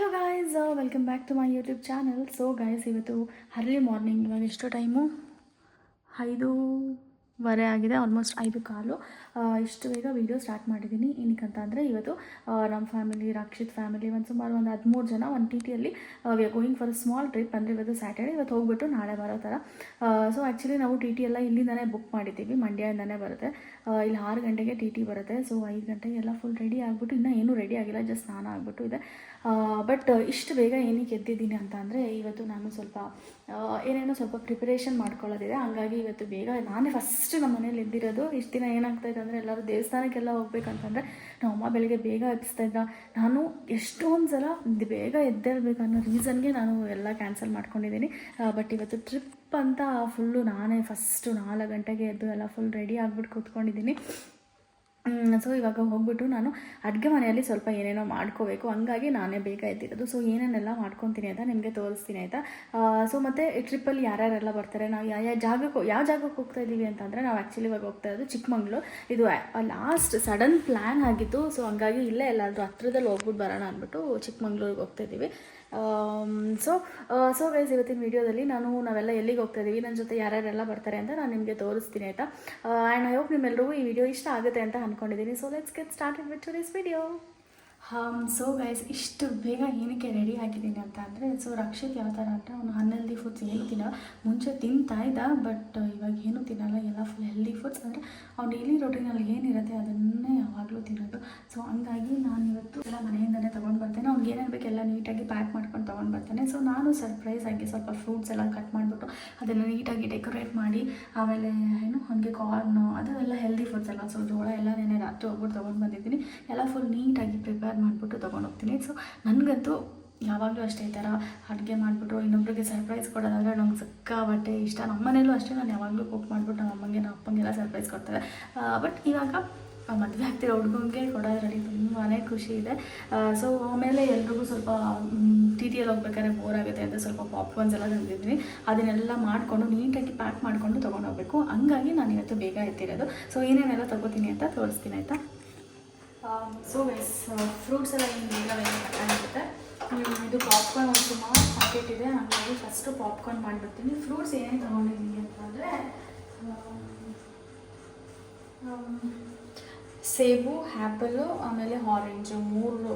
Hello guys, welcome back to my YouTube channel. So guys, ಇವತ್ತು early morning, ಇವಾಗ ಎಷ್ಟು time 5:15 ಆಗಿದೆ, almost 5:15. ಇಷ್ಟು ಬೇಗ ವೀಡಿಯೋ ಸ್ಟಾರ್ಟ್ ಮಾಡಿದ್ದೀನಿ. ಏನಕ್ಕಂತಂದರೆ ಇವತ್ತು ನಮ್ಮ ಫ್ಯಾಮಿಲಿ, ರಕ್ಷಿತ್ ಫ್ಯಾಮಿಲಿ, ಸುಮಾರು ಒಂದು 13 ಜನ ಒಂದು ಟಿ ಟಿಯಲ್ಲಿ we are going for a small trip. ಅಂದರೆ ಇವತ್ತು ಸ್ಯಾಟರ್ಡೆ, ಇವತ್ತು ಹೋಗ್ಬಿಟ್ಟು ನಾಳೆ ಬರೋ ಥರ. ಸೊ ಆ್ಯಕ್ಚುಲಿ ನಾವು ಟಿ ಟಿ ಎಲ್ಲ ಇಲ್ಲಿಂದನೇ ಬುಕ್ ಮಾಡಿದ್ದೀವಿ, ಮಂಡ್ಯದಿಂದನೇ ಬರುತ್ತೆ. ಇಲ್ಲಿ 6 ಗಂಟೆಗೆ ಟಿ ಟಿ ಬರುತ್ತೆ. ಸೊ 5 ಗಂಟೆಗೆ ಎಲ್ಲ ಫುಲ್ ರೆಡಿ ಆಗಿಬಿಟ್ಟು, ಇನ್ನೂ ಏನೂ ರೆಡಿ ಆಗಿಲ್ಲ, ಜಸ್ಟ್ ಸ್ನಾನ ಆಗಿಬಿಟ್ಟು ಇದೆ. ಬಟ್ ಇಷ್ಟು ಬೇಗ ಏನಕ್ಕೆ ಎದ್ದಿದ್ದೀನಿ ಅಂತ ಅಂದರೆ, ಇವತ್ತು ನಾನು ಸ್ವಲ್ಪ ಏನೇನೋ ಸ್ವಲ್ಪ ಪ್ರಿಪರೇಷನ್ ಮಾಡ್ಕೊಳ್ಳೋದಿದೆ. ಹಂಗಾಗಿ ಇವತ್ತು ಬೇಗ ನಾನೇ ಫಸ್ಟ್ ನಮ್ಮ ಮನೇಲಿ ಎದ್ದಿರೋದು. ಇಷ್ಟು ದಿನ ಏನಾಗ್ತಾಯಿದೆ ಅಂದರೆ, ಎಲ್ಲರೂ ದೇವಸ್ಥಾನಕ್ಕೆಲ್ಲ ಹೋಗ್ಬೇಕಂತಂದರೆ ನಮ್ಮಮ್ಮ ಬೆಳಗ್ಗೆ ಬೇಗ ಎಬ್ಬಿಸ್ತಾಯಿದ್ದ. ನಾನು ಎಷ್ಟೊಂದು ಸಲ ಬೇಗ ಎದ್ದೇಳಬೇಕು ಅನ್ನೋ ರೀಸನ್ಗೆ ನಾನು ಎಲ್ಲ ಕ್ಯಾನ್ಸಲ್ ಮಾಡ್ಕೊಂಡಿದ್ದೀನಿ. ಬಟ್ ಇವತ್ತು ಟ್ರಿಪ್ ಅಂತ ಫುಲ್ಲು ನಾನೇ ಫಸ್ಟು 4 ಗಂಟೆಗೆ ಎದ್ದು ಎಲ್ಲ ಫುಲ್ ರೆಡಿ ಆಗಿಬಿಟ್ಟು ಕೂತ್ಕೊಂಡಿದ್ದೀನಿ. ಸೊ ಇವಾಗ ಹೋಗ್ಬಿಟ್ಟು ನಾನು ಅಡುಗೆ ಮನೆಯಲ್ಲಿ ಸ್ವಲ್ಪ ಏನೇನೋ ಮಾಡ್ಕೋಬೇಕು, ಹಂಗಾಗಿ ನಾನೇ ಬೇಗ ಎದ್ದಿರೋದು. ಸೊ ಏನೇನೆಲ್ಲ ಮಾಡ್ಕೊತೀನಿ ಅಂತ ನಿಮಗೆ ತೋರಿಸ್ತೀನಿ, ಆಯಿತಾ. ಸೊ ಮತ್ತು ಟ್ರಿಪ್ಪಲ್ಲಿ ಯಾರ್ಯಾರೆಲ್ಲ ಬರ್ತಾರೆ, ನಾವು ಯಾವ ಜಾಗಕ್ಕೆ ಹೋಗ್ತಾ ಇದ್ದೀವಿ ಅಂತಂದರೆ, ನಾವು ಆ್ಯಕ್ಚುಲಿ ಇವಾಗ ಹೋಗ್ತಾ ಇರೋದು ಚಿಕ್ಕಮಂಗ್ಳೂರು. ಇದು ಲಾಸ್ಟ್ ಸಡನ್ ಪ್ಲ್ಯಾನ್ ಆಗಿತ್ತು. ಸೊ ಹಂಗಾಗಿ ಇಲ್ಲೇ ಎಲ್ಲಾದರೂ ಹತ್ರದಲ್ಲಿ ಹೋಗ್ಬಿಟ್ಟು ಬರೋಣ ಅಂದ್ಬಿಟ್ಟು ಚಿಕ್ಕಮಂಗ್ಳೂರಿಗೆ ಹೋಗ್ತಾ ಇದ್ದೀವಿ. ಸೊ ಗೈಸ್, ಇವತ್ತಿನ ವೀಡಿಯೋದಲ್ಲಿ ನಾವೆಲ್ಲ ಎಲ್ಲಿಗೆ ಹೋಗ್ತಾ ಇದ್ದೀವಿ, ನನ್ನ ಜೊತೆ ಯಾರ್ಯಾರೆಲ್ಲ ಬರ್ತಾರೆ ಅಂತ ನಾನು ನಿಮಗೆ ತೋರಿಸ್ತೀನಿ, ಆಯಿತಾ. ಆ್ಯಂಡ್ ಐ ಹೋಪ್ ನಿಮ್ಮೆಲ್ಲರಿಗೂ ಈ ವಿಡಿಯೋ ಇಷ್ಟ ಆಗುತ್ತೆ ಅಂತ ಅಂದ್ಕೊಂಡಿದ್ದೀನಿ. So let's get started with today's video. So guys, ಇಷ್ಟು ಬೇಗ ಏನಕ್ಕೆ ರೆಡಿ ಆಗಿದ್ದೀನಿ ಅಂತ ಅಂದರೆ, ಸೊ ರಕ್ಷಿತ್ ಯಾವ ಥರ ಅಂದರೆ, ಅವನು ಅನ್ಹೆಲ್ದಿ ಫುಡ್ಸ್ ಏನು ತಿನ್ನಲ್ಲ. ಮುಂಚೆ ತಿಂತಾ ಇದ್ದ, ಬಟ್ ಇವಾಗ ಏನೂ ತಿನ್ನಲ್ಲ, ಎಲ್ಲ ಫುಲ್ ಹೆಲ್ದಿ ಫುಡ್ಸ್. ಅಂದರೆ ಅವ್ನು ಡೈಲಿ ರೊಟೀನಲ್ಲಿ ಏನಿರುತ್ತೆ ಅದನ್ನೇ ಯಾವಾಗಲೂ ತಿನ್ನೋದು. ಸೊ ಹಂಗಾಗಿ ನಾನು ಇವತ್ತು ಎಲ್ಲ ಮನೆಯಿಂದಲೇ ತೊಗೊಂಡು ಬರ್ತೇನೆ. ಅವ್ನಿಗೆ ಏನೇನು ಬೇಕು ಎಲ್ಲ ನೀಟಾಗಿ ಪ್ಯಾಕ್ ಮಾಡ್ಕೊಂಡು ತೊಗೊಂಡು ಬರ್ತೇನೆ. ಸೊ ನಾನು ಸರ್ಪ್ರೈಸ್ ಆಗಿ ಸ್ವಲ್ಪ ಫ್ರೂಟ್ಸ್ ಎಲ್ಲ ಕಟ್ ಮಾಡಿಬಿಟ್ಟು ಅದನ್ನು ನೀಟಾಗಿ ಡೆಕೋರೇಟ್ ಮಾಡಿ, ಆಮೇಲೆ ಹಾಗೆ ಕಾರ್ನು, ಅದೆಲ್ಲ ಹೆಲ್ದಿ ಫುಡ್ಸ್ ಎಲ್ಲ. ಸೊ ಜೋಳ ಎಲ್ಲ ನೆನೆ ರಾತ್ರಿ ಹೋಗ್ಬಿಟ್ಟು ತೊಗೊಂಡು ಬಂದಿದ್ದೀನಿ. ಎಲ್ಲ ಫುಲ್ ನೀಟಾಗಿ ಪ್ರಿಪೇರ್ ಮಾಡಿಬಿಟ್ಟು ತೊಗೊಂಡು ಹೋಗ್ತೀನಿ. ಸೊ ನನಗಂತೂ ಯಾವಾಗಲೂ ಅಷ್ಟೇ ಈ ಥರ ಅಡುಗೆ ಮಾಡಿಬಿಟ್ಟು ಇನ್ನೊಬ್ರಿಗೆ ಸರ್ಪ್ರೈಸ್ ಕೊಡೋದಾದರೆ ನಂಗೆ ಸಿಕ್ಕಾಬಟ್ಟೆ ಇಷ್ಟ. ನಮ್ಮ ಮನೇಲೂ ಅಷ್ಟೇ, ನಾನು ಯಾವಾಗಲೂ ಕುಕ್ ಮಾಡಿಬಿಟ್ಟು ನಮ್ಮ ಅಮ್ಮಂಗೆ, ನಮ್ಮ ಅಪ್ಪಂಗೆಲ್ಲ ಸರ್ಪ್ರೈಸ್ ಕೊಡ್ತಾರೆ. ಬಟ್ ಇವಾಗ ಮದುವೆ ಆಗ್ತಿರೋ ಹುಡುಗಂಗೆ ಕೊಡೋದ್ರಲ್ಲಿ ತುಂಬಾ ಖುಷಿ ಇದೆ. ಸೊ ಆಮೇಲೆ ಎಲ್ರಿಗೂ ಸ್ವಲ್ಪ ಟಿ ಟಿಯಲ್ಲಿ ಹೋಗ್ಬೇಕಾದ್ರೆ ಬೋರ್ ಆಗುತ್ತೆ ಅಂತ ಸ್ವಲ್ಪ ಪಾಪ್ಕಾರ್ನ್ಸ್ ಎಲ್ಲ ತಂದಿದ್ದೀನಿ. ಅದನ್ನೆಲ್ಲ ಮಾಡಿಕೊಂಡು ನೀಟಾಗಿ ಪ್ಯಾಕ್ ಮಾಡಿಕೊಂಡು ತೊಗೊಂಡೋಗ್ಬೇಕು. ಹಂಗಾಗಿ ನಾನು ಇವತ್ತು ಬೇಗ ಎತ್ತಿರೋದು. ಸೊ ಏನೇನೆಲ್ಲ ತೊಗೋತೀನಿ ಅಂತ ತೋರಿಸ್ತೀನಿ, ಆಯಿತಾ. ಸೊ ಗೈಸ್, ಫ್ರೂಟ್ಸ್ ಎಲ್ಲ ಏನು ಬೇಗ ಕಟ್ಟಾಗಿರುತ್ತೆ. ಇದು ಪಾಪ್ಕಾರ್ನ್ ಒಂದು ಸುಮಾರು ಪ್ಯಾಕೆಟ್ ಇದೆ, ಹಾಗಾಗಿ ಫಸ್ಟು ಪಾಪ್ಕಾರ್ನ್ ಮಾಡಿಬಿಡ್ತೀನಿ. ಫ್ರೂಟ್ಸ್ ಏನೇನು ತೊಗೊಂಡಿದ್ದೀನಿ ಅಂತಂದರೆ, ಸೇಬು, ಆ್ಯಪಲು, ಆಮೇಲೆ ಆರೆಂಜು, 3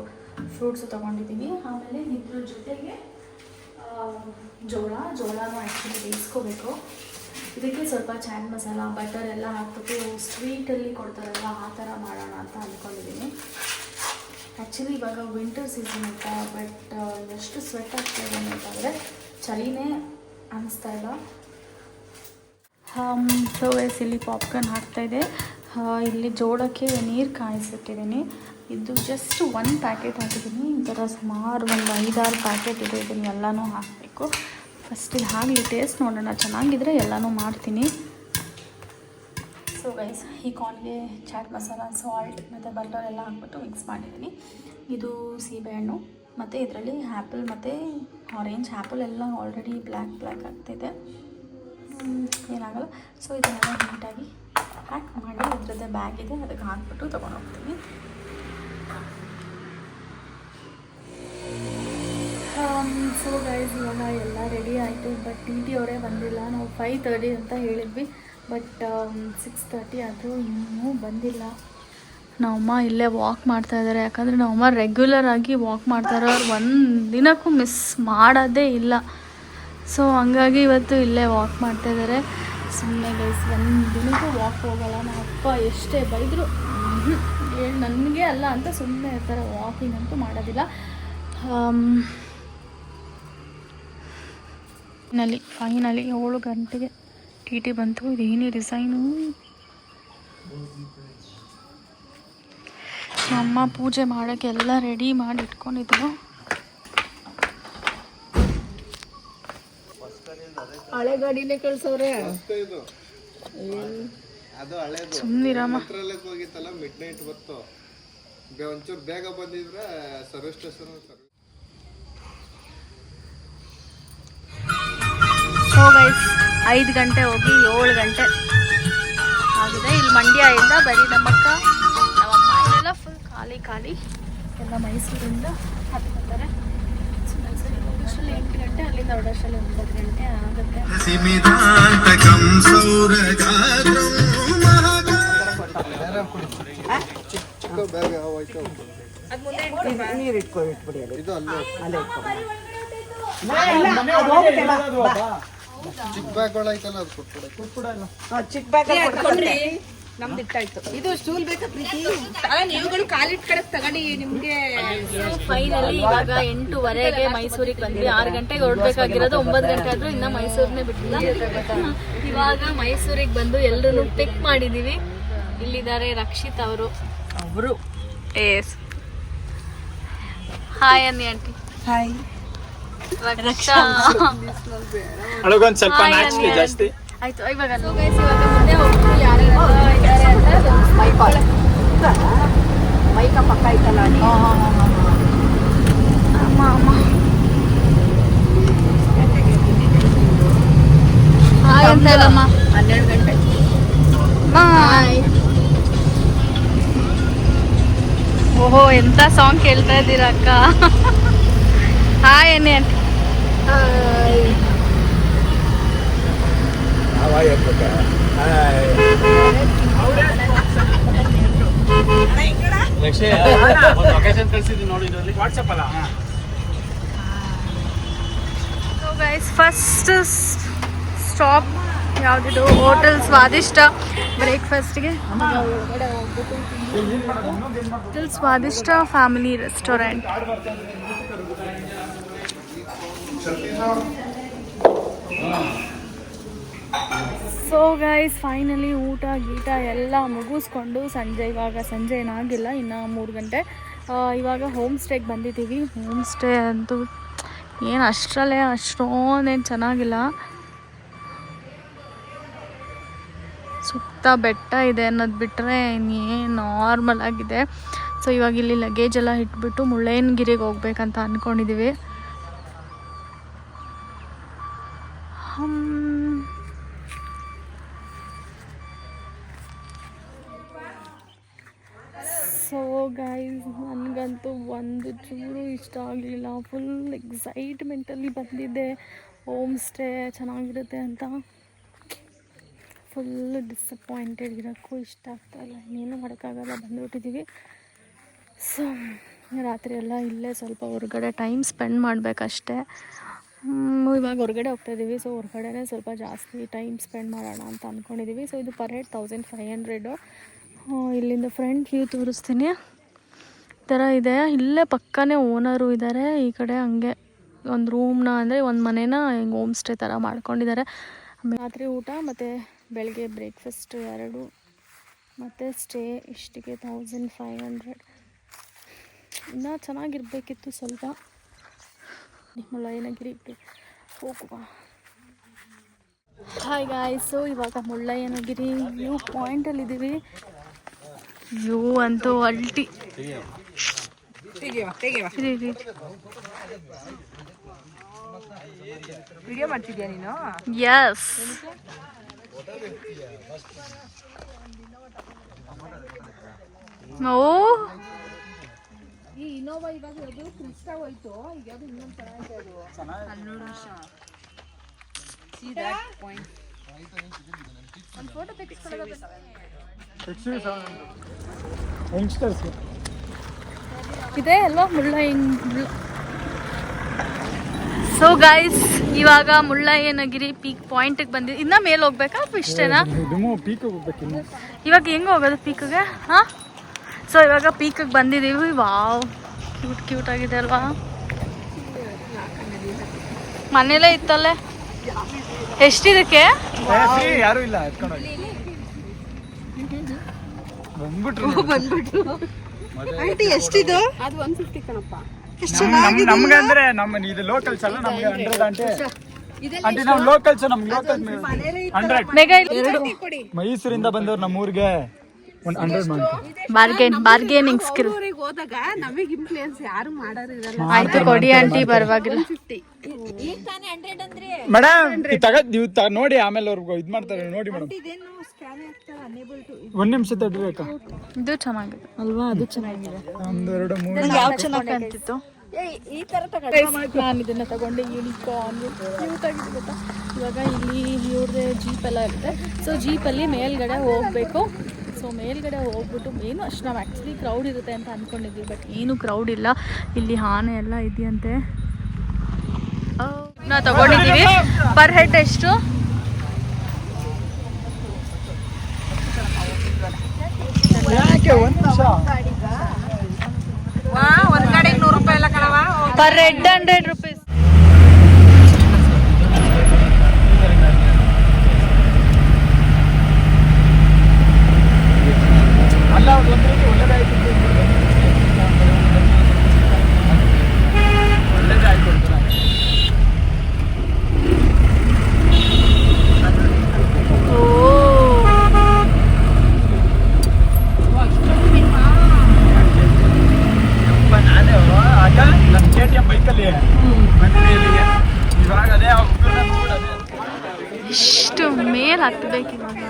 ಫ್ರೂಟ್ಸು ತೊಗೊಂಡಿದ್ದೀನಿ. ಆಮೇಲೆ ಇದ್ರ ಜೊತೆಗೆ ಜೋಳನೂ ಆ್ಯಕ್ಚುಲಿ ಬೇಯಿಸ್ಕೋಬೇಕು. ಇದಕ್ಕೆ ಸ್ವಲ್ಪ ಚಾಟ್ ಮಸಾಲ, ಬಟರ್ ಎಲ್ಲ ಹಾಕ್ಬಿಟ್ಟು ಸ್ವೀಟಲ್ಲಿ ಕೊಡ್ತಾರಲ್ಲ ಆ ಥರ ಮಾಡೋಣ ಅಂತ ಅಂದ್ಕೊಂಡಿದ್ದೀನಿ. ಆ್ಯಕ್ಚುಲಿ ಇವಾಗ ವಿಂಟರ್ ಸೀಸನ್ ಅಂತ, ಬಟ್ ಎಷ್ಟು ಸ್ವೆಟ್ ಆಗ್ತಾಯಿದೆ ಅಂತಂದರೆ ಚಳಿನೇ ಅನ್ನಿಸ್ತಾ ಇಲ್ಲ. ಸೊ ಗೈಸ್, ಇಲ್ಲಿ ಪಾಪ್ಕಾರ್ನ್ ಹಾಕ್ತಾಯಿದೆ. ಇಲ್ಲಿ ಜೋಳಕ್ಕೆ ನೀರು ಕಾಯಿಸಿಟ್ಟಿದ್ದೀನಿ. ಇದು ಜಸ್ಟ್ 1 ಪ್ಯಾಕೆಟ್ ಹಾಕಿದ್ದೀನಿ. ಈ ಥರ ಸುಮಾರು ಒಂದು 5-6 ಪ್ಯಾಕೆಟ್ ಇದೆ. ಇದನ್ನೆಲ್ಲನೂ ಹಾಕಬೇಕು. ಫಸ್ಟ್ ಇಲ್ಲಿ ಹಾಕಿ ಟೇಸ್ಟ್ ನೋಡೋಣ, ಚೆನ್ನಾಗಿದ್ರೆ ಎಲ್ಲನೂ ಮಾಡ್ತೀನಿ. ಸೊ ಗೈಸ್, ಈ ಕಾರ್ನ್ಗೆ ಚಾಟ್ ಮಸಾಲ, ಸಾಲ್ಟ್ ಮತ್ತು ಬಟರ್ ಎಲ್ಲ ಹಾಕ್ಬಿಟ್ಟು ಮಿಕ್ಸ್ ಮಾಡಿದ್ದೀನಿ. ಇದು ಸೀಬೆಹಣ್ಣು, ಮತ್ತು ಇದರಲ್ಲಿ ಆ್ಯಪಲ್ ಮತ್ತು ಆರೆಂಜ್. ಆ್ಯಪಲ್ ಎಲ್ಲ ಆಲ್ರೆಡಿ ಬ್ಲ್ಯಾಕ್ ಆಗ್ತಿದೆ, ಏನಾಗಲ್ಲ. ಸೊ ಇದನ್ನೆಲ್ಲ ನೀಟಾಗಿ ಪ್ಯಾಕ್ ಮಾಡಿ ಅದರದ್ದೇ ಬ್ಯಾಗ್ ಇದೆ, ಅದಕ್ಕೆ ಹಾಕ್ಬಿಟ್ಟು ತೊಗೊಂಡೋಗ್ತೀನಿ. ಸೊ ಗೈಸ್, ಇವಾಗ ಎಲ್ಲ ರೆಡಿ ಆಯಿತು. ಬಟ್ ಟಿ ಟಿ ಅವರೇ ಬಂದಿಲ್ಲ. ನಾವು 5:30 ಅಂತ ಹೇಳಿದ್ವಿ, ಬಟ್ 6:30 ಆದರೂ ಇನ್ನೂ ಬಂದಿಲ್ಲ. ನಮ್ಮಮ್ಮ ಇಲ್ಲೇ ವಾಕ್ ಮಾಡ್ತಾಯಿದ್ದಾರೆ. ಯಾಕಂದರೆ ನಮ್ಮಮ್ಮ ರೆಗ್ಯುಲರ್ ಆಗಿ ವಾಕ್ ಮಾಡ್ತಾರೆ, ಅವ್ರು ಒಂದು ದಿನಕ್ಕೂ ಮಿಸ್ ಮಾಡೋದೇ ಇಲ್ಲ. ಸೊ ಹಂಗಾಗಿ ಇವತ್ತು ಇಲ್ಲೇ ವಾಕ್ ಮಾಡ್ತಾಯಿದ್ದಾರೆ. ಸುಮ್ಮನೆ ಗೈಸ್, ಒಂದು ದಿನಕ್ಕೂ ವಾಕ್ ಹೋಗೋಲ್ಲ. ನಮ್ಮ ಅಪ್ಪ ಎಷ್ಟೇ ಬೈದರು ನನಗೆ ಅಲ್ಲ ಅಂತ ಸುಮ್ಮನೆ ಇರ್ತಾರೆ, ವಾಕಿಂಗ್ ಅಂತೂ ಮಾಡೋದಿಲ್ಲ. ಫೈನಲಿ 7 ಗಂಟೆಗೆ ಟಿ ಟಿ ಬಂತು. ಇದೇನು ಡಿಸೈನು. ನಮ್ಮ ಪೂಜೆ ಮಾಡೋಕ್ಕೆ ಎಲ್ಲ ರೆಡಿ ಮಾಡಿ ಇಟ್ಕೊಂಡಿದ್ರು. ಹಳೆ ಗಾಡಿನೇ ಕಳ್ಸವ್ರೆ. ಸುಮ್ಮನಿರಮ್ಮ. ಒಂಚೂರು ಬೇಗ ಬಂದಿದ್ರೆ ಸರ್ವಿಸ್ ಸ್ಟೇಷನ್. ಸೊ ಗೈಸ್, 5 ಗಂಟೆ ಹೋಗಿ 7 ಗಂಟೆ ಆಗಿದೆ. ಇಲ್ಲಿ ಮಂಡ್ಯದಿಂದ ಬರೀ ನಮ್ಮಕ್ಕ, ನಮ್ಮಮ್ಮ, ಇದೆಲ್ಲ ಫುಲ್ ಖಾಲಿ ಎಲ್ಲ ಮೈಸೂರಿಂದ ಹತ್ಕೊತಾರೆ. ಅಷ್ಟರಲ್ಲಿ 8 ಗಂಟೆ, ಅಲ್ಲಿಂದ ಹೊರಡೋಷ್ಟರಲ್ಲಿ 9 ಗಂಟೆ ಆಗುತ್ತೆ. ಚಿಕ್ಕ ಬ್ಯಾಗ್ ಯಾವ ಆಯ್ತು ನೀರು ಇಟ್ಬಿಡಿ ಇದು ಅಲ್ಲೇ ಚಿಕ್ಕ ಬ್ಯಾಗ್ಗಳು ಐತಲ್ಲ ಅದು ಕೊಟ್ಬಿಡ ಚಿಕ್ಕ ಬ್ಯಾಗ್ ನಮ್ದು ಇಟ್ಟಾಯ್ತು. ಇದು ಸ್ಟೂಲ್ ಬೇಕಾ ಪ್ರೀತಿ? ನೀವುಗಳು ಕಾಲಿಟ್ ಕಡೆ ತಗೊಂಡಿ ನಿಮ್ಗೆ. ಫೈನಲಿ ಇವಾಗ 8:15ಗೆ ಮೈಸೂರಿಗೆ ಬಂದ್ವಿ. 6 ಗಂಟೆಗೆ ಹೊರಡ್ಬೇಕಾಗಿರೋದು 9 ಗಂಟೆ ಆದ್ರೂ ಇನ್ನ ಮೈಸೂರನ್ನೇ ಬಿಟ್ಟಿಲ್ಲ. ಇವಾಗ ಮೈಸೂರಿಗೆ ಬಂದು ಎಲ್ಲರೂ ಪಿಕ್ ಮಾಡಿದೀವಿ. ಇಲ್ಲಿದ್ದಾರೆ ರಕ್ಷಿತ್ ಅವರು. ಎಸ್ ಹಾಯ್ ಅನ್ನಿ ಆಂಟಿ. ಹಾಯ್ ರಕ್ಷಾ ಅಳಗೊಂದು ಸ್ವಲ್ಪ ನ್ಯಾಚುರಲಿ ಜಾಸ್ತಿ ಆಯ್ತು. ಇವಾಗ ಇವಾಗ ಮುಂದೆ ಹೋಗ್ತೀವಿ. ಯಾರ್ಯಾರು ಇದ್ದಾರೆ ಅಂತ ಮೈಕ ಪಕ್ಕ ಐತಲ್ಲ. ಅಮ್ಮ ಅಮ್ಮ ಹಾಯ್ ಅಂತ ಹೇಳಮ್ಮ. 12 ಗಂಟೆ. ಬಾಯ್. ಓಹೋ ಎಂತ ಸಾಂಗ್ ಕೇಳ್ತಾ ಇದ್ದೀರಾ ಅಕ್ಕ. ಹಾಯ್ ಅನ್ನಿ ಆಂಟಿ. ಲೊಕೇಶನ್ ಕಳಿಸಿದ್ವಿ ನೋಡಿ ಇದರಲ್ಲಿ ವಾಟ್ಸಪ್ ಅಲ್ಲ. ಸೊ ಗೈಸ್ ಫಸ್ಟ್ ಸ್ಟಾಪ್ ಯಾವುದಿದು ಹೋಟೆಲ್ ಸ್ವಾದಿಷ್ಟ ಬ್ರೇಕ್ಫಾಸ್ಟ್ಗೆ. Hotel Swadishta family restaurant. So guys finally ಊಟ ಗೀಟ ಎಲ್ಲ ಮುಗಿಸ್ಕೊಂಡು ಇವಾಗ ಸಂಜೆ ಏನಾಗಿಲ್ಲ, ಇನ್ನು 3 ಗಂಟೆ. ಇವಾಗ ಹೋಮ್ ಸ್ಟೇಗೆ ಬಂದಿದ್ದೀವಿ. ಹೋಮ್ ಸ್ಟೇ ಅಂತೂ ಏನು ಅಷ್ಟರಲ್ಲೇ ಅಷ್ಟೊಂದೇನು ಚೆನ್ನಾಗಿಲ್ಲ. ಸುತ್ತ ಬೆಟ್ಟ ಇದೆ ಅನ್ನೋದು ಬಿಟ್ಟರೆ ಇನ್ನೇನು ನಾರ್ಮಲ್ ಆಗಿದೆ. ಸೊ ಇವಾಗ ಇಲ್ಲಿ ಲಗೇಜ್ ಎಲ್ಲ ಇಟ್ಬಿಟ್ಟು ಮುಳ್ಳಯ್ಯನಗಿರಿಗೆ ಹೋಗ್ಬೇಕಂತ ಅಂದ್ಕೊಂಡಿದ್ದೀವಿ. ಸೊ ಗೈಸ್ ನನಗಂತೂ ಒಂದು ಚೂರು ಇಷ್ಟ ಆಗಲಿಲ್ಲ. ಫುಲ್ ಎಕ್ಸೈಟ್ಮೆಂಟಲ್ಲಿ ಬಂದಿದ್ದೆ ಹೋಮ್ ಸ್ಟೇ ಚೆನ್ನಾಗಿರುತ್ತೆ ಅಂತ. ಫುಲ್ ಡಿಸಪಾಯಿಂಟೆಡ್, ಇರೋಕ್ಕೂ ಇಷ್ಟ ಆಗ್ತಾಯಿಲ್ಲ. ಇನ್ನೇನು ಮಾಡೋಕ್ಕಾಗಲ್ಲ, ಬಂದುಬಿಟ್ಟಿದ್ದೀವಿ. ಸೊ ರಾತ್ರಿ ಎಲ್ಲ ಇಲ್ಲೇ ಸ್ವಲ್ಪ ಹೊರಗಡೆ ಟೈಮ್ ಸ್ಪೆಂಡ್ ಮಾಡಬೇಕಷ್ಟೆ. ಇವಾಗ ಹೊರಗಡೆ ಹೋಗ್ತಾಯಿದ್ದೀವಿ. ಸೊ ಹೊರಗಡೆನೇ ಸ್ವಲ್ಪ ಜಾಸ್ತಿ ಟೈಮ್ ಸ್ಪೆಂಡ್ ಮಾಡೋಣ ಅಂತ ಅಂದ್ಕೊಂಡಿದ್ದೀವಿ. ಸೊ ಇದು ಪರ್ ಹೆಡ್ 1500. ಇಲ್ಲಿಂದ ಫ್ರಂಟ್ ವ್ಯೂ ತೋರಿಸ್ತೀನಿ. ಈ ಥರ ಇದೆ. ಇಲ್ಲೇ ಪಕ್ಕನೇ ಓನರು ಇದ್ದಾರೆ. ಈ ಕಡೆ ಹಂಗೆ ಒಂದು ರೂಮ್ನ ಅಂದರೆ ಒಂದು ಮನೇನ ಹಿಂಗೆ ಹೋಮ್ ಸ್ಟೇ ಥರ ಮಾಡ್ಕೊಂಡಿದ್ದಾರೆ. ರಾತ್ರಿ ಊಟ ಮತ್ತು ಬೆಳಗ್ಗೆ ಬ್ರೇಕ್ಫಾಸ್ಟ್ 2 ಮತ್ತು ಸ್ಟೇ ಇಷ್ಟಿಗೆ 1500. ಇನ್ನೂ ಚೆನ್ನಾಗಿರಬೇಕಿತ್ತು ಸ್ವಲ್ಪ. ಮುಳ್ಳಯ್ಯನಗಿರಿಗೆ ಹೋಗುವ. ಹಾಯ್ ಗಾಯ್ಸು, ಇವಾಗ ಮುಳ್ಳಯ್ಯನಗಿರಿ ವ್ಯೂ ಪಾಯಿಂಟಲ್ಲಿದ್ದೀವಿ. ವ್ಯೂ ಅಂತೂ ಅಲ್ಟಿ. ವಿಡಿಯೋ ಮಾಡ್ತಿದ್ಯಾ ನೀನು? ಯಸ್. ಓ ಈ ಇನೋವಾ ಇವಾಗ ಅದು ಕ್ರಿಸ್ಟಾ ಹೋಯ್ತು. ಈಗ ಅದು ಇನ್ನೊಂದು ಚೆನ್ನಾಗಿದೆ. ಅದು ಒಂದು ಫೋಟೋ ತೆಗಿಸ್ಕೊಳ್ಳೋದು. ಇದೆ ಅಲ್ವಾ ಮುಳ್ಳಯ್ಯನ. ಸೊ ಗೈಸ್ ಇವಾಗ ಮುಳ್ಳಯ್ಯನಗಿರಿ ಪೀಕ್ ಪಾಯಿಂಟಿಗೆ ಬಂದಿದ್ದೀವಿ. ಇನ್ನೂ ಮೇಲೆ ಹೋಗ್ಬೇಕಾ ಇಷ್ಟೇನಾ? ಇವಾಗ ಹೆಂಗೆ ಹೋಗೋದು ಪೀಕ್ಗೆ? ಹಾಂ, ಸೊ ಇವಾಗ ಪೀಕಿಗೆ ಬಂದಿದ್ದೀವಿ. ವಾವ್, ಕ್ಯೂಟ್ ಆಗಿದೆ ಅಲ್ವಾ? ಮನೇಲೇ ಇತ್ತಲ್ಲೇ. ಎಷ್ಟಿದಕ್ಕೆ? ಯಾರು ಇಲ್ಲ, ಬಂದ್ಬಿಟ್ರು. ಆಂಟಿ ಎಷ್ಟಿದು? ಅದು 150 ಕಣಪ್ಪ. ನಮ್ಗಂದ್ರೆ ನಮ್ಮ ಇದು ಲೋಕಲ್ಸ್ ಅಲ್ಲ, ನಮ್ಗೆ 100 ಆಂಟಿ ನಾವು ಲೋಕಲ್ಸ್, ನಮ್ಗೆ ಲೋಕಲ್ 100. ಮೈಸೂರಿಂದ ಬಂದವ್ರು ನಮ್ಮೂರಿಗೆ 100 ಬಾರ್ಗೇನಿಂಗ್ ಸ್ಕಿಲ್ ಹೋದಾಗ ನಮಗೆ ಇನ್ಫ್ಲೂಯೆನ್ಸ್ ಯಾರು ಮಾಡೋರಿರಲ್ಲ. ಆಯ್ತು ಕೊಡಿ ಆಂಟಿ, ಪರವಾಗಿಲ್ಲ. ಮೇಡಮ್ ನೀವು ನೋಡಿ, ಆಮೇಲೆ ಅವ್ರಿಗೆ ಇದು ಮಾಡ್ತಾರೆ ನೋಡಿ ಮೇಡಮ್. ಒಂದ್ ನಿಮಿಷ ತಡ್ರಿ ಅಕ್ಕ. ಇದು ಚೆನ್ನಾಗಿದೆ ಅಲ್ವಾ? ಅದು ಚೆನ್ನಾಗಿದೆ. 1 2 3 ಯಾವ ಚೆನ್ನಾಗಿ ಕಾಣ್ತಿತ್ತು? ಈ ತರ ತಗೊಂಡು ನಾನು ಇದನ್ನ ತಗೊಂಡೆ ಯೂನಿಕಾರ್ನ್ ಕ್ಯೂಟ್ ಆಗಿದೆ ಗೊತ್ತಾ. ಇವಾಗ ಇಲ್ಲಿ ಇವ್ರದ್ದೇ ಜೀಪ್ ಎಲ್ಲ ಇರುತ್ತೆ. ಸೊ ಜೀಪಲ್ಲಿ ಮೇಲ್ಗಡೆ ಹೋಗಬೇಕು. ಸೊ ಮೇಲ್ಗಡೆ ಹೋಗ್ಬಿಟ್ಟು ಏನು ಅಷ್ಟು ನಾವು ಆ್ಯಕ್ಚುಲಿ ಕ್ರೌಡ್ ಇರುತ್ತೆ ಅಂತ ಅಂದ್ಕೊಂಡಿದ್ವಿ, ಬಟ್ ಏನು ಕ್ರೌಡ್ ಇಲ್ಲ. ಇಲ್ಲಿ ಆನೆ ಎಲ್ಲ ಇದೆಯಂತೆ. ನಾವು ತಗೊಂಡಿದ್ದೀವಿ. ಪರ್ ಹೆಡ್ ಎಷ್ಟು? ಯಾಕೆ ಒಂದು ನಿಮಿಷ ಒಂದ್ ಗಾಡಿ 100 ರೂಪಾಯಿ ಎಲ್ಲ ಕಣವ. Per head 100 rupees. ಅಲ್ಲ ಒಂದು ರೀತಿ ಒಳ್ಳೇದಾಯ್ತು, ಒಳ್ಳೇದೇ ಆಯ್ತು. ನಾನೇ ಆಗ ನನ್ನ KTM ಬೈಕಲ್ಲಿ ಬಂದಿದ್ದೆ ಇಲ್ಲಿಗೆ. ಇವಾಗ ಅದೇ ಇಷ್ಟು ಮೇಲೆ ಹತ್ತಬೇಕು ಇವಾಗ.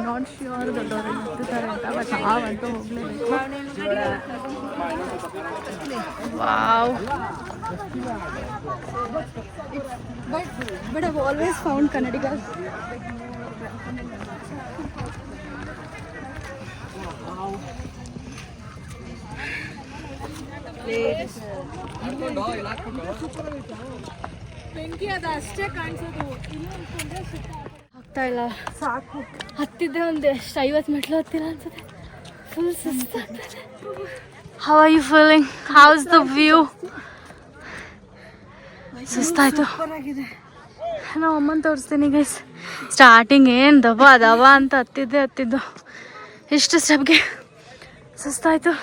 ನಾಟ್ ಶ್ಯೂರ್ ದೊಡ್ಡವ್ರಿಗೆ ಹತ್ತುತ್ತಾರೆ ಅಂತ, ಬಟ್ ನಾವಂತೂ ಹೋಗಲೇಬೇಕು. Wow. But I've always found Kannadigas. ಬೆಂಕಿ ಅದು ಅಷ್ಟೇ ಕಾಣಿಸೋದು. ಆಗ್ತಾ ಇಲ್ಲ, ಸಾಕು. ಹತ್ತಿದ್ರೆ ಒಂದು ಎಷ್ಟು 50 ಮೆಟ್ಲು ಹತ್ತಿಲ್ಲ ಅನ್ಸುತ್ತೆ. ಫುಲ್ ಸುಸ್ತಾಗ್ತದೆ. How are you feeling? How is the view? ಸುಸ್ತಾಯ್ತು. ನಾವು ಅಮ್ಮನ ತೋರಿಸ್ತೀನಿ ಗೈಸ್. ಸ್ಟಾರ್ಟಿಂಗ್ ಏನು ದಬ ಅಂತ ಹತ್ತಿದ್ದು ಇಷ್ಟು ಸ್ಟೆಪ್ಗೆ ಸುಸ್ತಾಯ್ತು.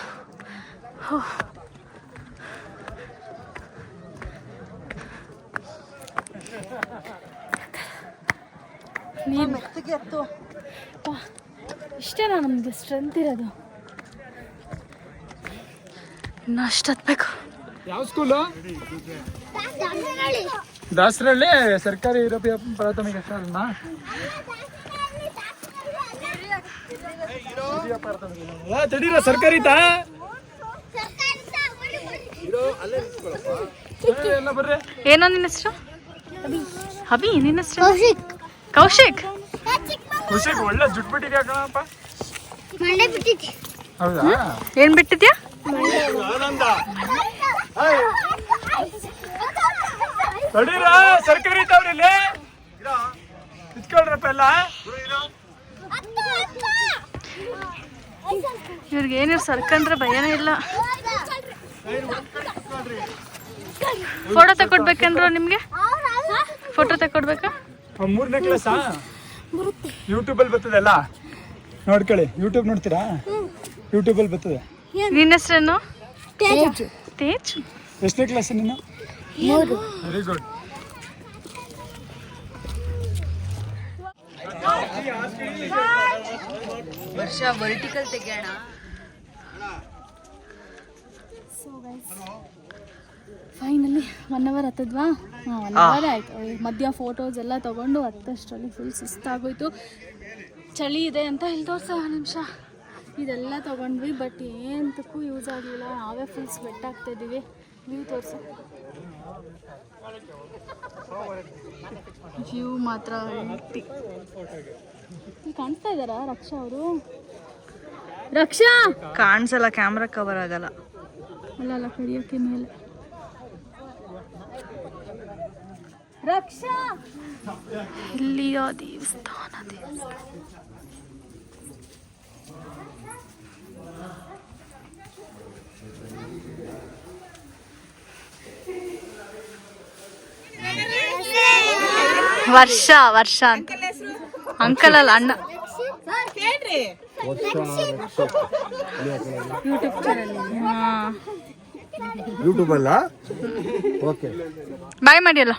ಇಷ್ಟೇನಾ ನಮ್ಗೆ ಸ್ಟ್ರೆಂತ್ ಇರೋದು? ಇನ್ನು ಅಷ್ಟು ಹತ್ಬೇಕು. ಯಾವ ಸ್ಕೂಲು? ದಾಸರಳ್ಳಿ ಸರ್ಕಾರಿ ಹಿರಿಯ ಪ್ರಾಥಮಿಕ ಶಾಲೆನಾ? ತಡೀರ ಸರ್ಕಾರಿ ತಾ ಎಲ್ಲ ಬರ್ರಿ. ಏನೋ ನಿನ್ನ ಹೆಸರು? ಹಬಿ. ನಿನ್ನ ಹೆಸರು? ಕೌಶಿಕ್. ಖುಷಿಗೆ ಒಳ್ಳೆ ಜುಟ್ ಬಿಟ್ಟಿದ್ಯಾ ಕಣಪ್ಪ. ಹೌದಾ? ಏನ್ ಬಿಟ್ಟಿದ್ಯಾ? ತಡೀರ ಸರ್ಕಾರಿ ತಾವ್ರಲ್ಲಿ ಇತ್ಕೊಳ್ರಪ್ಪ ಎಲ್ಲ. ಇವ್ರಿಗೆ ಏನಿವ್ರು ಸರ್ಕಂಡ್ರೆ ಭಯನೇ ಇಲ್ಲ. ಫೋಟೋ ತಕೊಡ್ಬೇಕಂದ್ರು ನಿಮ್ಗೆ? ಫೋಟೋ ತಕೊಡ್ಬೇಕಾ? 3ನೇ ಕ್ಲಾಸಾ? ಯೂಟ್ಯೂಬಲ್ಲಿ ಬರ್ತದಲ್ಲ ನೋಡ್ಕೊಳ್ಳಿ. ಯೂಟ್ಯೂಬ್ ನೋಡ್ತೀರಾ? ಯೂಟ್ಯೂಬಲ್ಲಿ ಬರ್ತದೆ. ನಿನ್ನ ಹೆಸರೇನು? ತೇಜ್. ಎಷ್ಟನೇ ಕ್ಲಾಸ್ ನೀನು? Very good. ವರ್ಷ ವರ್ಟಿಕಲ್ ತೆಗೆಯೋಣ. ಫೈನಲಿ 1 hour ಹತ್ತದ್ವಾ? 1 hour ಆಯಿತು. ಮಧ್ಯ ಫೋಟೋಸ್ ಎಲ್ಲ ತೊಗೊಂಡು ಹತ್ತಷ್ಟರಲ್ಲಿ ಫುಲ್ ಸುಸ್ತಾಗೋಯ್ತು. ಚಳಿ ಇದೆ ಅಂತ ಇಲ್ಲಿ ತೋರಿಸೋ 1 ನಿಮಿಷ ಇದೆಲ್ಲ ತೊಗೊಂಡ್ವಿ, ಬಟ್ ಏನಂತಕ್ಕೂ ಯೂಸ್ ಆಗಲಿಲ್ಲ. ನಾವೇ ಫುಲ್ ಸ್ವೆಟ್ ಆಗ್ತಾಯಿದ್ದೀವಿ. ವ್ಯೂ ತೋರಿಸು. ವ್ಯೂ ಮಾತ್ರ ಇಲ್ಲಿ ಕಾಣಿಸ್ತಾ ಇದ್ದಾರಾ ರಕ್ಷಾ ಅವರು? ರಕ್ಷಾ ಕಾಣಿಸಲ್ಲ, ಕ್ಯಾಮ್ರಾ ಕವರ್ ಆಗಲ್ಲ. ಅಲ್ಲ ಕಡಿಯೋಕೆ ಮೇಲೆ. ರಕ್ಷಾ ಇಲ್ಲಿಯ ದೇವಸ್ಥಾನ. ವರ್ಷ ಅಂತ. ಅಂಕಲ್ ಅಲ್ಲ, ಅಣ್ಣ. YouTube channel. ಯೂಟ್ಯೂಬ್ ಅಲ್ಲ? ಓಕೆ, ಬಾಯ್ ಮಾಡಿ ಅಲ್ಲ.